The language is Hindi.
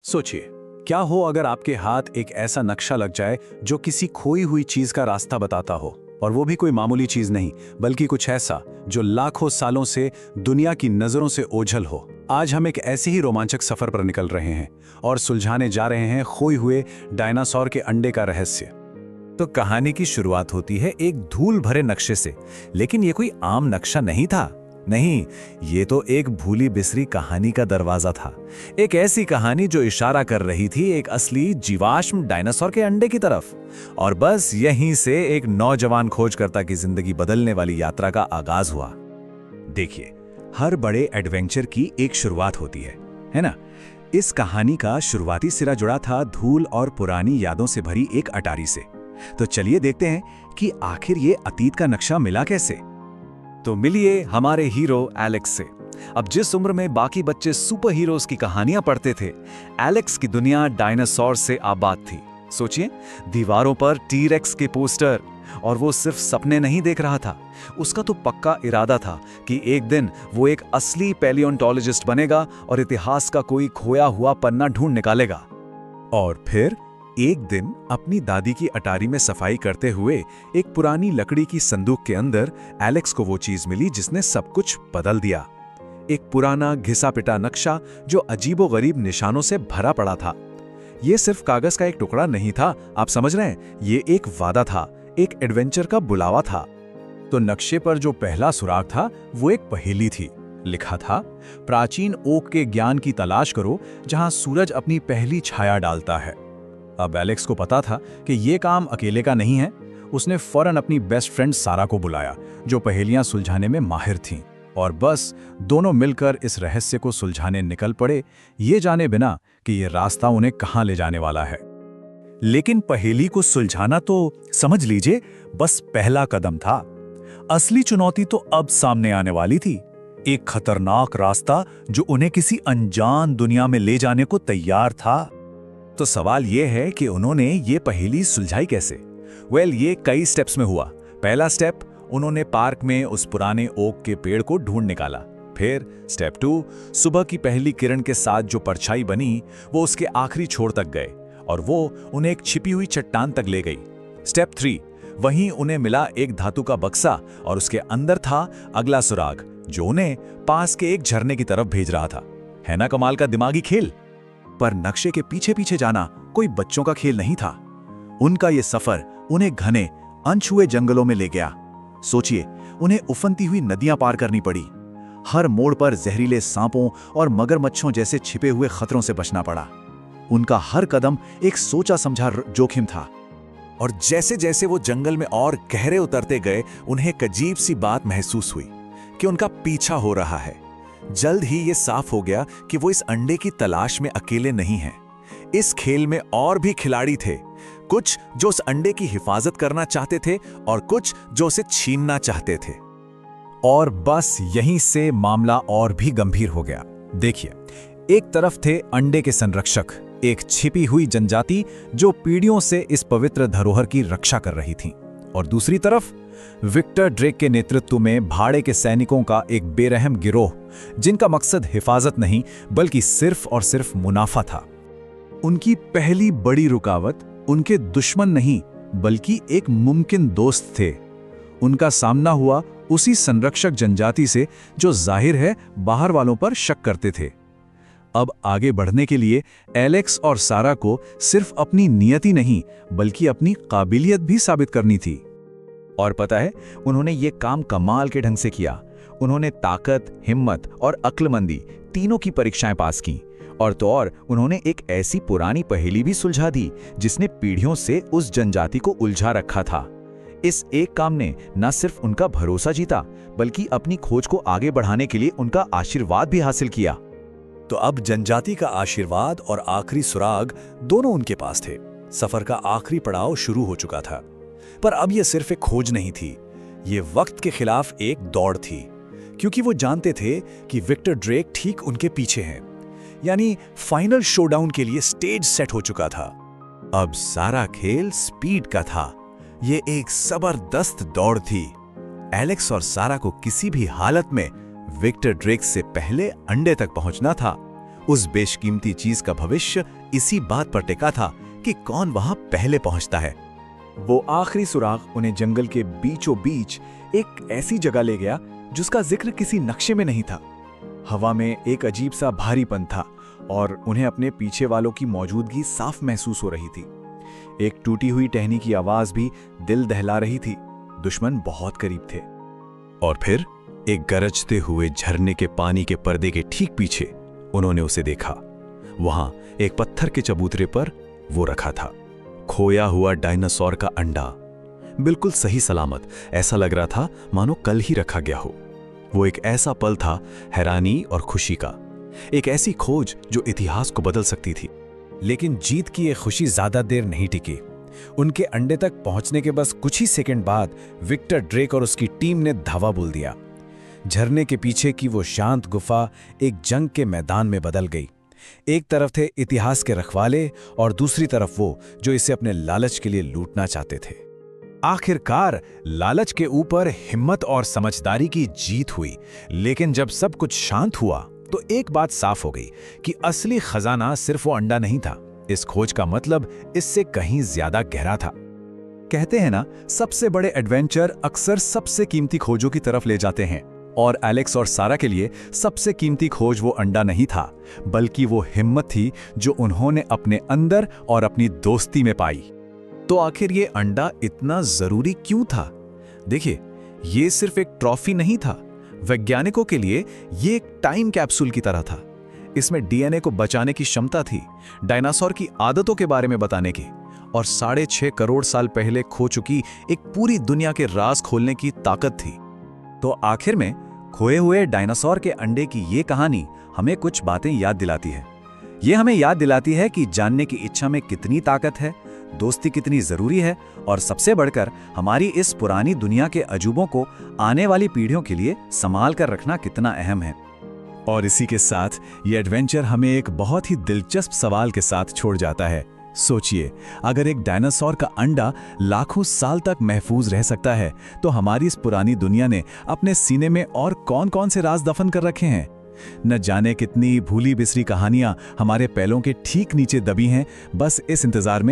सोचिए, क्या हो अगर आपके हाथ एक ऐसा नक्शा लग जाए जो किसी खोई हुई चीज का रास्ता बताता हो, और वो भी कोई मामूली चीज नहीं बल्कि कुछ ऐसा जो लाखों सालों से दुनिया की नजरों से ओझल हो। आज हम एक ऐसे ही रोमांचक सफर पर निकल रहे हैं और सुलझाने जा रहे हैं खोए हुए डायनासोर के अंडे का रहस्य। तो कहानी की शुरुआत होती है एक धूल भरे नक्शे से, लेकिन ये कोई आम नक्शा नहीं था। नहीं, ये तो एक भूली बिसरी कहानी का दरवाजा था। एक ऐसी कहानी जो इशारा कर रही थी एक असली जीवाश्म डायनासोर के अंडे की तरफ। और बस यहीं से एक नौजवान खोजकर्ता की जिंदगी बदलने वाली यात्रा का आगाज हुआ। देखिए, हर बड़े एडवेंचर की एक शुरुआत होती है ना? इस कहानी का शुरुआती सिरा जुड़ा था धूल और पुरानी यादों से भरी एक अटारी से। तो चलिए देखते हैं कि आखिर ये अतीत का नक्शा मिला कैसे। तो मिलिए हमारे हीरो एलेक्स से। अब जिस उम्र में बाकी बच्चे सुपर हीरोज की कहानियां पढ़ते थे, एलेक्स की दुनिया डायनासोर से आबाद थी। सोचिए, दीवारों पर टी-रेक्स के पोस्टर, और वो सिर्फ सपने नहीं देख रहा था। उसका तो पक्का इरादा था कि एक दिन वो एक असली पैलियोंटोलॉजिस्ट बनेगा और इतिहास का कोई खोया हुआ पन्ना ढूंढ निकालेगा। और फिर एक दिन अपनी दादी की अटारी में सफाई करते हुए एक पुरानी लकड़ी की संदूक के अंदर एलेक्स को वो चीज मिली जिसने सब कुछ बदल दिया। एक पुराना घिसा पिटा नक्शा जो अजीबोगरीब निशानों से भरा पड़ा था। ये सिर्फ कागज का एक टुकड़ा नहीं था, आप समझ रहे हैं, ये एक वादा था, एक एडवेंचर का बुलावा था। तो नक्शे पर जो पहला सुराग था वो एक पहेली थी। लिखा था, प्राचीन ओक के ज्ञान की तलाश करो जहां सूरज अपनी पहली छाया डालता है। अब एलेक्स को पता था कि ये काम अकेले का नहीं है। उसने फौरन अपनी बेस्ट फ्रेंड सारा को बुलाया, जो पहेलियां सुलझाने में माहिर थीं, और बस दोनों मिलकर इस रहस्य को सुलझाने निकल पड़े, ये जाने बिना कि ये रास्ता उन्हें कहां ले जाने वाला है। लेकिन पहेली को सुलझाना तो समझ लीजिए बस पहला कदम था। असली चुनौती तो अब सामने आने वाली थी। एक खतरनाक रास्ता जो उन्हें किसी अनजान दुनिया में ले जाने को तैयार था। तो सवाल यह है कि उन्होंने ये पहेली सुलझाई कैसे? ये कई स्टेप्स में हुआ। पहला स्टेप, उन्होंने पार्क में उस पुराने ओक के पेड़ को ढूंढ निकाला। फिर स्टेप 2, सुबह की पहली किरण के साथ जो परछाई बनी वो उसके आखिरी छोर तक गए और वो उन्हें एक छिपी हुई चट्टान तक ले गई। स्टेप 3, वहीं उन्हें मिला एक धातु का बक्सा और उसके अंदर था अगला सुराग जो उन्हें पास के एक झरने की तरफ भेज रहा था। है ना कमाल का दिमागी खेल? पर नक्शे के पीछे पीछे जाना कोई बच्चों का खेल नहीं था। उनका यह सफर उन्हें घने अनछुए जंगलों में ले गया। सोचिए, उन्हें उफनती हुई नदियां पार करनी पड़ी। हर मोड़ पर जहरीले सांपों और मगरमच्छों जैसे छिपे हुए खतरों से बचना पड़ा। उनका हर कदम एक सोचा समझा जोखिम था। और जैसे जैसे वो जंगल में और गहरे उतरते गए, उन्हें एक अजीब सी बात महसूस हुई कि उनका पीछा हो रहा है। जल्द ही ये साफ हो गया कि वो इस अंडे की तलाश में अकेले नहीं हैं। इस खेल में और भी खिलाड़ी थे, कुछ जो उस अंडे की हिफाजत करना चाहते थे और कुछ जो उसे छीनना चाहते थे। और बस यहीं से मामला और भी गंभीर हो गया। देखिए, एक तरफ थे अंडे के संरक्षक, एक छिपी हुई जनजाति जो पीढ़ियों से इस पवित्र धरोहर की रक्षा कर रही थी, और दूसरी तरफ विक्टर ड्रेक के नेतृत्व में भाड़े के सैनिकों का एक बेरहम गिरोह, जिनका मकसद हिफाजत नहीं बल्कि सिर्फ और सिर्फ मुनाफा था। उनकी पहली बड़ी रुकावट उनके दुश्मन नहीं बल्कि एक मुमकिन दोस्त थे। उनका सामना हुआ उसी संरक्षक जनजाति से जो जाहिर है बाहर वालों पर शक करते थे। अब आगे बढ़ने के लिए एलेक्स और सारा को सिर्फ अपनी नियति नहीं बल्कि अपनी काबिलियत भी साबित करनी थी। और पता है, उन्होंने ये काम कमाल के ढंग से किया। उन्होंने ताकत, हिम्मत और अक्लमंदी तीनों की परीक्षाएं पास की। और तो और उन्होंने एक ऐसी पुरानी पहेली भी सुलझा दी जिसने पीढ़ियों से उस जनजाति को उलझा रखा था। इस एक काम ने न सिर्फ उनका भरोसा जीता बल्कि अपनी खोज को आगे बढ़ाने के लिए उनका आशीर्वाद भी हासिल किया। तो अब जनजाति का आशीर्वाद और आखिरी सुराग दोनों उनके पास थे। सफर का आखिरी पड़ाव शुरू हो चुका था। पर अब यह सिर्फ एक खोज नहीं थी, ये वक्त के खिलाफ एक दौड़ थी, क्योंकि वो जानते थे कि विक्टर ड्रेक ठीक उनके पीछे हैं। यानी फाइनल शोडाउन के लिए स्टेज सेट हो चुका था। अब सारा खेल स्पीड का था। ये एक जबरदस्त दौड़ थी। एलेक्स और सारा को किसी भी हालत में विक्टर ड्रेक से पहले अंडे तक पहुंचना था। उस बेशकीमती चीज का भविष्य इसी बात पर टिका था कि कौन वहां पहले पहुंचता है। वो आखिरी सुराग उन्हें जंगल के बीचों बीच एक ऐसी जगह ले गया जिसका जिक्र किसी नक्शे में नहीं था। हवा में एक अजीब सा भारीपन था और उन्हें अपने पीछे वालों की मौजूदगी साफ महसूस हो रही थी। एक टूटी हुई टहनी की आवाज भी दिल दहला रही थी। दुश्मन बहुत करीब थे। और फिर एक गरजते हुए झरने के पानी के पर्दे के ठीक पीछे उन्होंने उसे देखा। वहां एक पत्थर के चबूतरे पर वो रखा था, खोया हुआ डायनासोर का अंडा, बिल्कुल सही सलामत। ऐसा लग रहा था मानो कल ही रखा गया हो। वो एक ऐसा पल था हैरानी और खुशी का, एक ऐसी खोज जो इतिहास को बदल सकती थी। लेकिन जीत की ये खुशी ज्यादा देर नहीं टिकी। उनके अंडे तक पहुंचने के बस कुछ ही सेकंड बाद विक्टर ड्रेक और उसकी टीम ने धावा बोल दिया। झरने के पीछे की वो शांत गुफा एक जंग के मैदान में बदल गई। एक तरफ थे इतिहास के रखवाले और दूसरी तरफ वो जो इसे अपने लालच के लिए लूटना चाहते थे। आखिरकार लालच के ऊपर हिम्मत और समझदारी की जीत हुई। लेकिन जब सब कुछ शांत हुआ तो एक बात साफ हो गई कि असली खजाना सिर्फ वो अंडा नहीं था। इस खोज का मतलब इससे कहीं ज्यादा गहरा था। कहते हैं ना, सबसे बड़े एडवेंचर अक्सर सबसे कीमती खोजों की तरफ ले जाते हैं। और एलेक्स और सारा के लिए सबसे कीमती खोज वो अंडा नहीं था, बल्कि वो हिम्मत थी जो उन्होंने अपने अंदर और अपनी दोस्ती में पाई। तो आखिर ये अंडा इतना जरूरी क्यों था? देखिए, ये सिर्फ एक ट्रॉफी नहीं था। वैज्ञानिकों के लिए ये एक टाइम कैप्सूल की तरह था। इसमें डीएनए को बचाने की क्षमता थी, डायनासोर की आदतों के बारे में बताने की, और 6.5 करोड़ साल पहले खो चुकी एक पूरी दुनिया के राज खोलने की ताकत थी। तो आखिर में खोए हुए डायनासोर के अंडे की ये कहानी हमें कुछ बातें याद दिलाती है। ये हमें याद दिलाती है कि जानने की इच्छा में कितनी ताकत है, दोस्ती कितनी जरूरी है, और सबसे बढ़कर हमारी इस पुरानी दुनिया के अजूबों को आने वाली पीढ़ियों के लिए संभाल कर रखना कितना अहम है। और इसी के साथ ये एडवेंचर हमें एक बहुत ही दिलचस्प सवाल के साथ छोड़ जाता है। सोचिए, अगर एक डायनासोर का अंडा लाखों साल तक महफूज रह सकता है, तो हमारी इस पुरानी दुनिया ने अपने सीने में और कौन-कौन से राज दफन कर रखे हैं। न जाने कितनी भूली बिसरी कहानियां हमारे पैरों के ठीक नीचे दबी हैं, बस इस इंतजार में